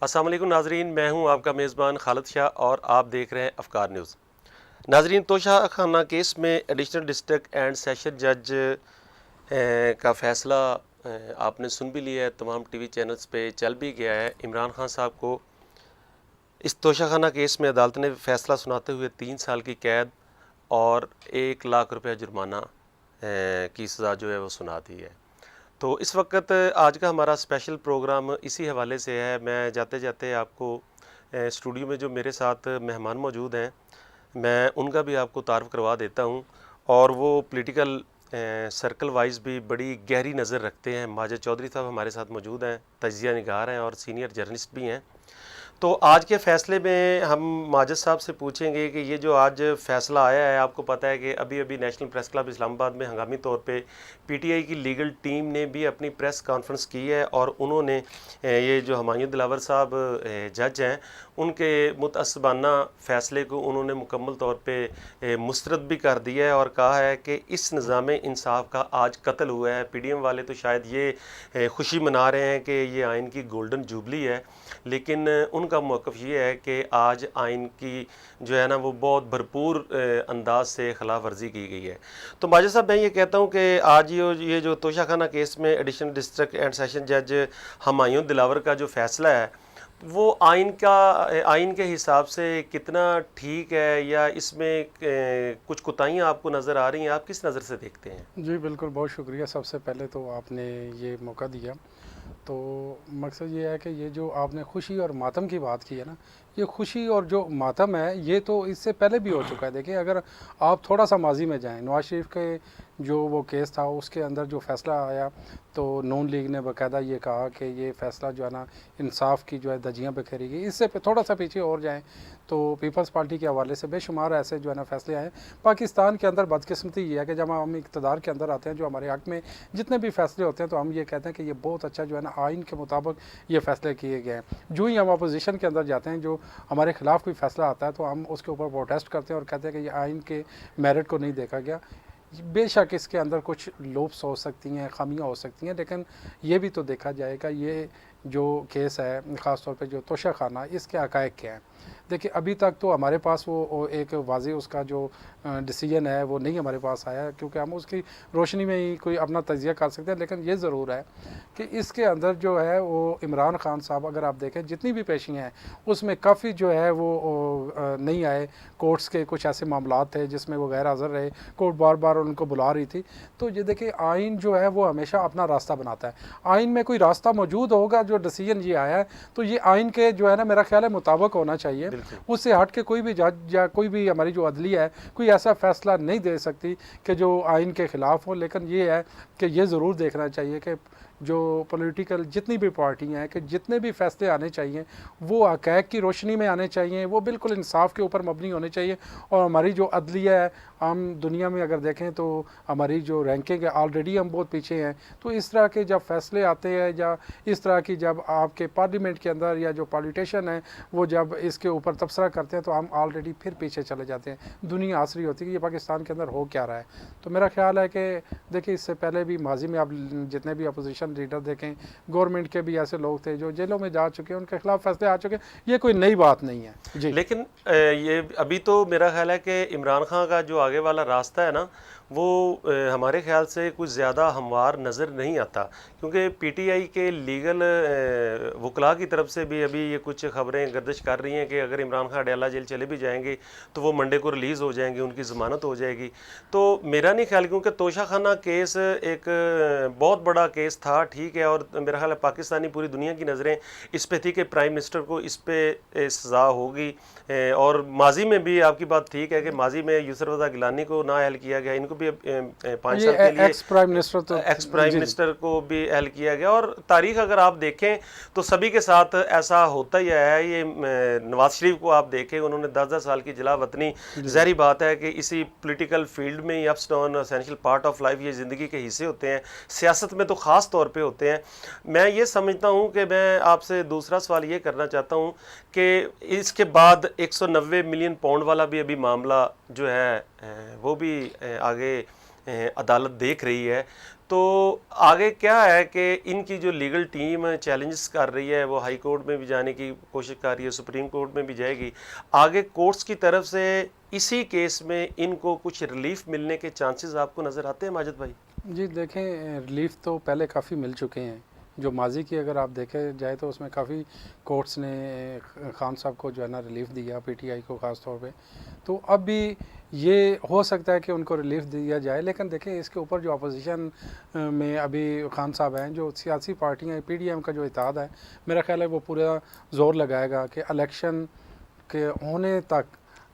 अस्सलाम वालेकुम नाजरीन, मैं हूं आपका मेज़बान खालिद शाह और आप देख रहे हैं अफकार न्यूज़। नाजरीन, तोशा खाना केस में एडिशनल डिस्ट्रिक्ट एंड सेशन जज का फ़ैसला आपने सुन भी लिया है, तमाम टीवी चैनल्स पे चल भी गया है। इमरान खान साहब को इस तोशा खाना केस में अदालत ने फ़ैसला सुनाते हुए 3 साल की कैद और 1 लाख रुपये जुर्माना की सज़ा जो है वो सुना दी है। तो इस वक्त आज का हमारा स्पेशल प्रोग्राम इसी हवाले से है। मैं जाते जाते आपको स्टूडियो में जो मेरे साथ मेहमान मौजूद हैं, मैं उनका भी आपको तारुफ करवा देता हूं। और वो पॉलिटिकल सर्कल वाइज भी बड़ी गहरी नज़र रखते हैं। माजिद चौधरी साहब हमारे साथ मौजूद हैं, तजिया निगार हैं और सीनियर जर्नलिस्ट भी हैं। तो आज के फ़ैसले में हम माजिद साहब से पूछेंगे कि ये जो आज फ़ैसला आया है, आपको पता है कि अभी अभी नेशनल प्रेस क्लब इस्लामाबाद में हंगामी तौर पे पीटीआई की लीगल टीम ने भी अपनी प्रेस कॉन्फ्रेंस की है और उन्होंने ये जो हुमायूं दिलावर साहब जज हैं, उनके मुतअस्सबाना फ़ैसले को उन्होंने मुकम्मल तौर पे मुस्तरद भी कर दिया है और कहा है कि इस निज़ाम इंसाफ का आज कत्ल हुआ है। पीडीएम वाले तो शायद ये खुशी मना रहे हैं कि ये आइन की गोल्डन जुबली है, लेकिन उनका मौक़िफ़ ये है कि आज आइन की जो है ना वो बहुत भरपूर अंदाज से खिलाफ वर्जी की गई है। तो माजिद साहब, मैं ये कहता हूँ कि आज ये जो तोशाखाना केस में एडिशनल डिस्ट्रिक्ट एंड सेशन जज हुमायूं दिलावर का जो फ़ैसला है, वो आइन के हिसाब से कितना ठीक है या इसमें कुछ कोताहियाँ आपको नज़र आ रही हैं? आप किस नज़र से देखते हैं? जी बिल्कुल, बहुत शुक्रिया। सबसे पहले तो आपने ये मौका दिया। तो मकसद ये है कि ये जो आपने खुशी और मातम की बात की है ना, ये खुशी और जो मातम है ये तो इससे पहले भी हो चुका है। देखिए, अगर आप थोड़ा सा माजी में जाएं, नवाज शरीफ के जो वो केस था उसके अंदर जो फ़ैसला आया, तो नून लीग ने बाकायदा ये कहा कि ये फ़ैसला जो है ना इंसाफ की जो है धज्जियाँ बिखेरी गई। इससे थोड़ा सा पीछे और जाएँ तो पीपल्स पार्टी के हवाले से बेशुमार ऐसे जो है ना फ़ैसले आए। पाकिस्तान के अंदर बदकिस्मती ये है कि जब हम इक़्तिदार के अंदर आते हैं, जो हमारे हक़ में जितने भी फ़ैसले होते हैं, तो हम ये कहते हैं कि ये बहुत अच्छा जो है ना आइन के मुताबिक ये फ़ैसले किए गए हैं। जो ही हम अपोजिशन के अंदर जाते हैं, जो हमारे ख़िलाफ़ कोई फ़ैसला आता है, तो हम उसके ऊपर प्रोटेस्ट करते हैं और कहते हैं कि ये आइन के मेरिट को नहीं देखा गया। बेशक इसके अंदर कुछ लोप्स हो सकती हैं, खामियां हो सकती हैं, लेकिन ये भी तो देखा जाएगा ये जो केस है, ख़ास तौर पे जो तोशाखाना, इसके हक़ाइक़ क्या हैं। देखिए, अभी तक तो हमारे पास वो एक वाज़ेह उसका जो डिसीजन है वो नहीं हमारे पास आया, क्योंकि हम उसकी रोशनी में ही कोई अपना तजिया कर सकते हैं। लेकिन ये ज़रूर है कि इसके अंदर जो है वो इमरान खान साहब, अगर आप देखें जितनी भी पेशियाँ हैं उसमें काफ़ी जो है वो नहीं आए। कोर्ट्स के कुछ ऐसे मामलात थे जिसमें वो गैर हाज़िर रहे, कोर्ट बार बार उनको बुला रही थी। तो ये देखिए, आइन जो है वो हमेशा अपना रास्ता बनाता है। आइन में कोई रास्ता मौजूद होगा, जो डिसीजन ये आया है तो ये आइन के जो है ना, मेरा ख्याल है मुताबिक होना चाहिए। उससे हट के कोई भी जज या कोई भी हमारी जो अदलिया है कोई ऐसा फ़ैसला नहीं दे सकती कि जो आइन के ख़िलाफ़ हो। लेकिन ये है कि ये ज़रूर देखना चाहिए कि जो पॉलिटिकल जितनी भी पार्टियां हैं, कि जितने भी फ़ैसले आने चाहिए वो हक़ाइक़ की रोशनी में आने चाहिए, वो बिल्कुल इंसाफ के ऊपर मबनी होने चाहिए। और हमारी जो अदलिया है, हम दुनिया में अगर देखें तो हमारी जो रैंकिंग है ऑलरेडी हम बहुत पीछे हैं। तो इस तरह के जब फ़ैसले आते हैं या इस तरह की जब आपके पार्लियामेंट के अंदर या जो पॉलिटिशियन है वो जब इसके ऊपर तबसरा करते हैं, तो हम ऑलरेडी फिर पीछे चले जाते हैं। दुनिया हंस रही होती है कि ये पाकिस्तान के अंदर हो क्या रहा है। तो मेरा ख्याल है कि देखिए, इससे पहले भी माजी में आप जितने भी अपोजिशन लीडर देखें, गवर्नमेंट के भी ऐसे लोग थे जो जेलों में जा चुके हैं, उनके खिलाफ फैसले आ चुके हैं। ये कोई नई बात नहीं है जी। लेकिन ये अभी तो मेरा ख्याल है कि इमरान खान का जो आगे वाला रास्ता है ना, वो हमारे ख्याल से कुछ ज़्यादा हमवार नज़र नहीं आता, क्योंकि पीटीआई के लीगल वकला की तरफ से भी अभी ये कुछ खबरें गर्दिश कर रही हैं कि अगर इमरान खान अडयाला जेल चले भी जाएंगे तो वो मंडे को रिलीज़ हो जाएंगे, उनकी ज़मानत हो जाएगी। तो मेरा नहीं ख्याल, क्योंकि तोशाखाना केस एक बहुत बड़ा केस था, ठीक है, और मेरा ख्याल है पाकिस्तानी पूरी दुनिया की नज़रें इस पे थी कि प्राइम मिनिस्टर को इस पे सज़ा होगी। और माजी में भी आपकी बात ठीक है कि माजी में यूसुफ रज़ा गिलानी को ना अहल किया गया, इनको भी 5 साल के लिए एक्स प्राइम मिनिस्टर तो एक्स प्राइम मिनिस्टर को भी अहल किया गया। और तारीख अगर आप देखें तो सभी के साथ ऐसा होता ही है। ये नवाज शरीफ को आप देखें, उन्होंने 10-10 साल की जिला वतनी, ज़ाहिर बात है कि इसी पॉलिटिकल फील्ड में ही ups down essential part of life, ये ज़िंदगी के हिस्से होते हैं, सियासत में तो ख़ास तौर पे होते हैं। मैं ये समझता हूँ कि मैं आपसे दूसरा सवाल ये करना चाहता हूँ कि इसके बाद 190 मिलियन पाउंड वाला भी अभी मामला जो है वो भी आगे अदालत देख रही है। तो आगे क्या है कि इनकी जो लीगल टीम चैलेंजेस कर रही है, वो हाई कोर्ट में भी जाने की कोशिश कर रही है, सुप्रीम कोर्ट में भी जाएगी। आगे कोर्ट्स की तरफ से इसी केस में इनको कुछ रिलीफ मिलने के चांसेस आपको नज़र आते हैं माजिद भाई? जी देखें, रिलीफ तो पहले काफ़ी मिल चुके हैं। जो माजी की अगर आप देखे जाए तो उसमें काफ़ी कोर्ट्स ने खान साहब को जो है ना रिलीफ दिया, पीटीआई को ख़ास तौर पे। तो अब भी ये हो सकता है कि उनको रिलीफ दिया जाए, लेकिन देखें इसके ऊपर जो अपोजिशन में अभी खान साहब हैं, जो सियासी पार्टियाँ पीडीएम का जो इत्तेहाद है, मेरा ख्याल है वो पूरा ज़ोर लगाएगा कि इलेक्शन के होने तक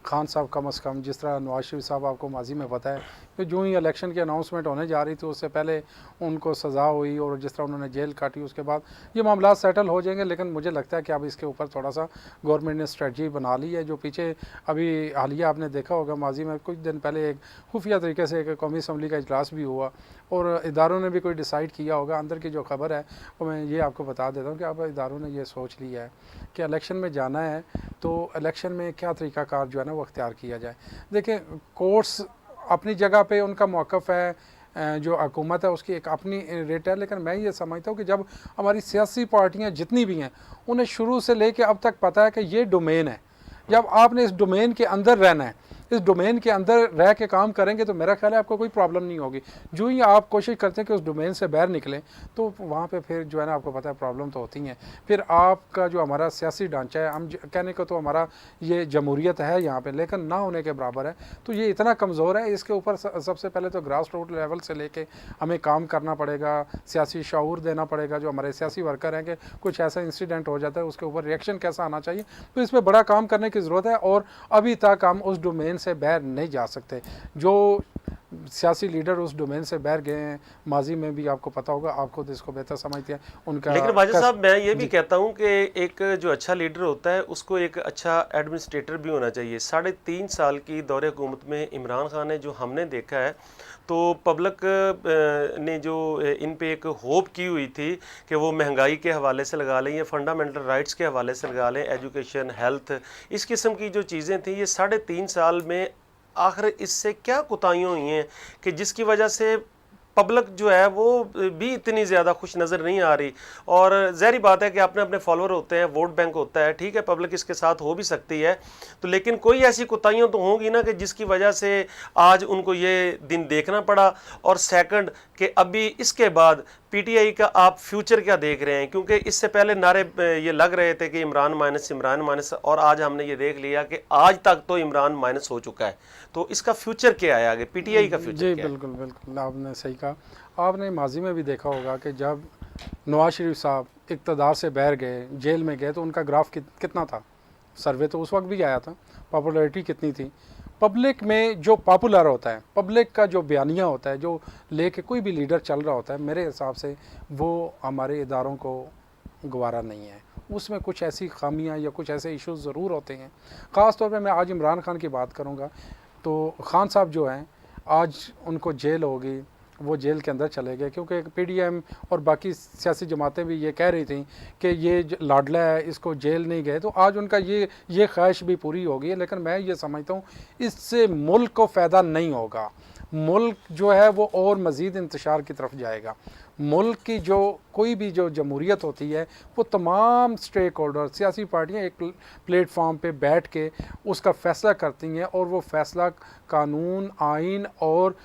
खान साहब कम अज़ कम, जिस तरह नवाज शरीफ साहब आपको माजी में पता है कि जो ही इलेक्शन की अनाउंसमेंट होने जा रही थी उससे पहले उनको सज़ा हुई और जिस तरह उन्होंने जेल काटी, उसके बाद ये मामला सेटल हो जाएंगे। लेकिन मुझे लगता है कि अब इसके ऊपर थोड़ा सा गवर्नमेंट ने स्ट्रेटजी बना ली है। जो पीछे अभी हालिया आपने देखा होगा, माजी में कुछ दिन पहले एक खुफिया तरीके से एक कौमी असम्बली का इजलास भी हुआ और इदारों ने भी कोई डिसाइड किया होगा। अंदर की जो खबर है वो मैं ये आपको बता देता हूँ कि अब इदारों ने ये सोच लिया है कि इलेक्शन में जाना है तो इलेक्शन में क्या तरीक़ाकार जो है ना वो अख्तियार किया जाए। देखिए, कोर्ट्स अपनी जगह पे उनका मौक़िफ़ है, जो हुकूमत है उसकी एक अपनी रेट है, लेकिन मैं ये समझता हूँ कि जब हमारी सियासी पार्टियाँ जितनी भी हैं उन्हें शुरू से लेके अब तक पता है कि ये डोमेन है, जब आपने इस डोमेन के अंदर रहना है, इस डोमेन के अंदर रह के काम करेंगे तो मेरा ख्याल है आपको कोई प्रॉब्लम नहीं होगी। जो ही आप कोशिश करते हैं कि उस डोमेन से बाहर निकलें तो वहाँ पे फिर जो है ना आपको पता है प्रॉब्लम तो होती हैं। फिर आपका जो हमारा सियासी ढांचा है, हम कहने को तो हमारा ये जमहूरियत है यहाँ पे, लेकिन ना होने के बराबर है। तो ये इतना कमज़ोर है, इसके ऊपर सबसे पहले तो ग्रास रूट लेवल से लेके हमें काम करना पड़ेगा, सियासी शऊर देना पड़ेगा जो हमारे सियासी वर्कर हैं कि कुछ ऐसा इंसिडेंट हो जाता है उसके ऊपर रिएक्शन कैसा आना चाहिए। तो इस पर बड़ा काम करने की ज़रूरत है और अभी तक हम उस डोमेन से बाहर नहीं जा सकते। जो सियासी लीडर उस डोमेन से बाहर गए हैं, माजी में भी आपको पता होगा, आप खुद इसको बेहतर समझते हैं उनका। लेकिन वाजिद साहब, मैं ये भी कहता हूँ कि एक जो अच्छा लीडर होता है उसको एक अच्छा एडमिनिस्ट्रेटर भी होना चाहिए। 3.5 साल की दौरे हुकूमत में इमरान खान ने जो हमने देखा है, तो पब्लिक ने जो इन पे एक होप की हुई थी कि वो महंगाई के हवाले से लगा लें या फंडामेंटल राइट्स के हवाले से लगा लें, एजुकेशन, हेल्थ, इस किस्म की जो चीज़ें थी, ये 3.5 साल में आखिर इससे क्या कोताहियाँ हुई हैं कि जिसकी वजह से पब्लिक जो है वो भी इतनी ज़्यादा खुश नज़र नहीं आ रही। और ज़ाहिर बात है कि अपने अपने फॉलोअर होते हैं, वोट बैंक होता है, ठीक है, पब्लिक इसके साथ हो भी सकती है, तो लेकिन कोई ऐसी कोताहियाँ तो होंगी ना कि जिसकी वजह से आज उनको ये दिन देखना पड़ा। और सेकंड कि अभी इसके बाद पीटीआई का आप फ्यूचर क्या देख रहे हैं? क्योंकि इससे पहले नारे ये लग रहे थे कि इमरान माइनस, और आज हमने ये देख लिया कि आज तक तो इमरान माइनस हो चुका है। तो इसका फ्यूचर क्या है आगे, पीटीआई का फ्यूचर जी क्या है? बिल्कुल बिल्कुल, आपने सही कहा। आपने माजी में भी देखा होगा कि जब नवाज शरीफ साहब इक़्तिदार से बाहर गए, जेल में गए, तो उनका ग्राफ कितना था, सर्वे तो उस वक्त भी आया था, पॉपुलैरिटी कितनी थी। पब्लिक में जो पॉपुलर होता है, पब्लिक का जो बयानिया होता है, जो लेके कोई भी लीडर चल रहा होता है, मेरे हिसाब से वो हमारे इदारों को गवारा नहीं है। उसमें कुछ ऐसी खामियां या कुछ ऐसे इश्यूज़ ज़रूर होते हैं। ख़ास तौर पे मैं आज इमरान खान की बात करूँगा तो खान साहब जो हैं आज उनको जेल होगी, वो जेल के अंदर चले गए क्योंकि पीडीएम और बाकी सियासी जमातें भी ये कह रही थी कि ये लाडला है, इसको जेल नहीं गए, तो आज उनका ये ख्वाहिश भी पूरी हो गई है। लेकिन मैं ये समझता हूँ इससे मुल्क को फ़ायदा नहीं होगा, मुल्क जो है वो और मज़ीद इंतशार की तरफ जाएगा। मुल्क की जो कोई भी जो जमहूरियत होती है वो तमाम स्टेक होल्डर, सियासी पार्टियाँ एक प्लेटफॉर्म पे बैठ के उसका फ़ैसला करती हैं और वो फ़ैसला कानून, आइन और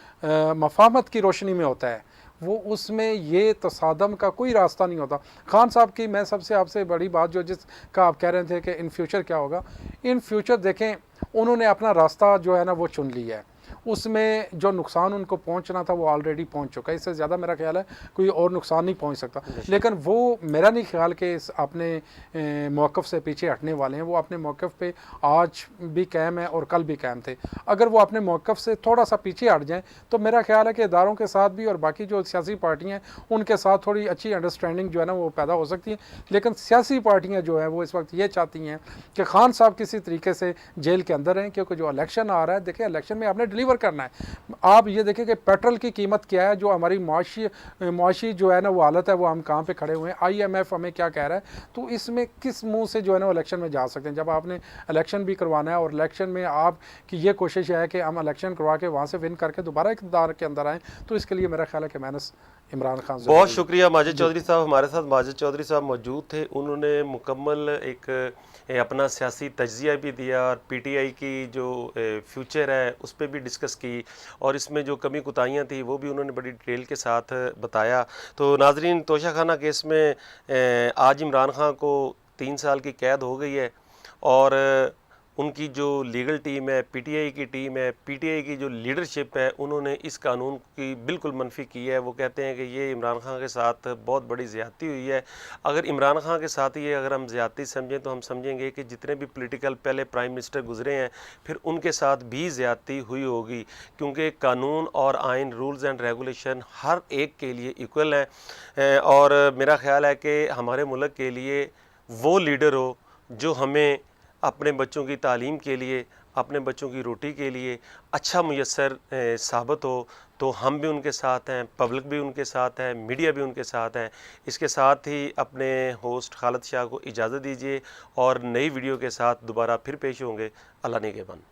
मफाहमत की रोशनी में होता है। वो उसमें ये तसादम का कोई रास्ता नहीं होता। खान साहब की मैं सबसे आपसे बड़ी बात जो जिसका आप कह रहे थे कि इन फ्यूचर क्या होगा, इन फ्यूचर देखें उन्होंने अपना रास्ता जो है ना वो चुन लिया है। उसमें जो नुकसान उनको पहुंचना था वो ऑलरेडी पहुंच चुका है, इससे ज़्यादा मेरा ख्याल है कोई और नुकसान नहीं पहुंच सकता। लेकिन वो मेरा नहीं ख्याल कि इस अपने मौक़िफ़ से पीछे हटने वाले हैं। वो अपने मौक़िफ़ पे आज भी कायम है और कल भी कायम थे। अगर वो अपने मौक़िफ़ से थोड़ा सा पीछे हट जाएँ तो मेरा ख्याल है कि इदारों के साथ भी और बाकी जो सियासी पार्टियाँ हैं उनके साथ थोड़ी अच्छी अंडरस्टैंडिंग जो है ना वो पैदा हो सकती है। लेकिन सियासी पार्टियाँ जो हैं वो इस वक्त ये चाहती हैं कि खान साहब किसी तरीके से जेल के अंदर रहें, क्योंकि जो इलेक्शन आ रहा है, देखिए इलेक्शन में आपने डिलीवर करना है। आप ये देखें कि पेट्रोल की कीमत क्या है, जो हमारी मुआशी जो है ना वो हालत है, वो हम कहाँ पे खड़े हुए हैं। IMF हमें क्या कह रहा है, तो इसमें किस मुंह से जो है ना वो इलेक्शन में जा सकते हैं। जब आपने इलेक्शन भी करवाना है और इलेक्शन में आपकी ये कोशिश है कि हम इलेक्शन करवा के वहाँ से विन करके दोबारा इक़्तिदार के अंदर आएँ, तो इसके लिए मेरा ख्याल है कि मेहनत इमरान खान से बहुत शुक्रिया माजिद चौधरी साहब, हमारे साथ माजिद चौधरी साहब मौजूद थे। उन्होंने मुकम्मल एक अपना सियासी तज्ज़िया भी दिया और PTI की जो फ्यूचर है उस पर भी डिस्कस की, और इसमें जो कमी कुताहियाँ थी वो भी उन्होंने बड़ी डिटेल के साथ बताया। तो नाजरीन, तोशाखाना केस में आज इमरान खान को 3 साल की कैद हो गई है, और उनकी जो लीगल टीम है, PTI की टीम है, PTI की जो लीडरशिप है, उन्होंने इस कानून की बिल्कुल मनफी की है। वो कहते हैं कि ये इमरान खान के साथ बहुत बड़ी ज़्यादती हुई है। अगर इमरान खान के साथ ये अगर हम ज़्यादती समझें तो हम समझेंगे कि जितने भी पॉलिटिकल पहले प्राइम मिनिस्टर गुजरे हैं फिर उनके साथ भी ज़्यादती हुई होगी, क्योंकि कानून और आइन, रूल्स एंड रेगुलेशन हर एक के लिए इक्वल हैं। और मेरा ख्याल है कि हमारे मुल्क के लिए वो लीडर हो जो हमें अपने बच्चों की तालीम के लिए, अपने बच्चों की रोटी के लिए अच्छा मुयस्सर साबित हो, तो हम भी उनके साथ हैं, पब्लिक भी उनके साथ है, मीडिया भी उनके साथ हैं। इसके साथ ही अपने होस्ट खालिद शाह को इजाज़त दीजिए और नई वीडियो के साथ दोबारा फिर पेश होंगे। अल्लाह निगहबान।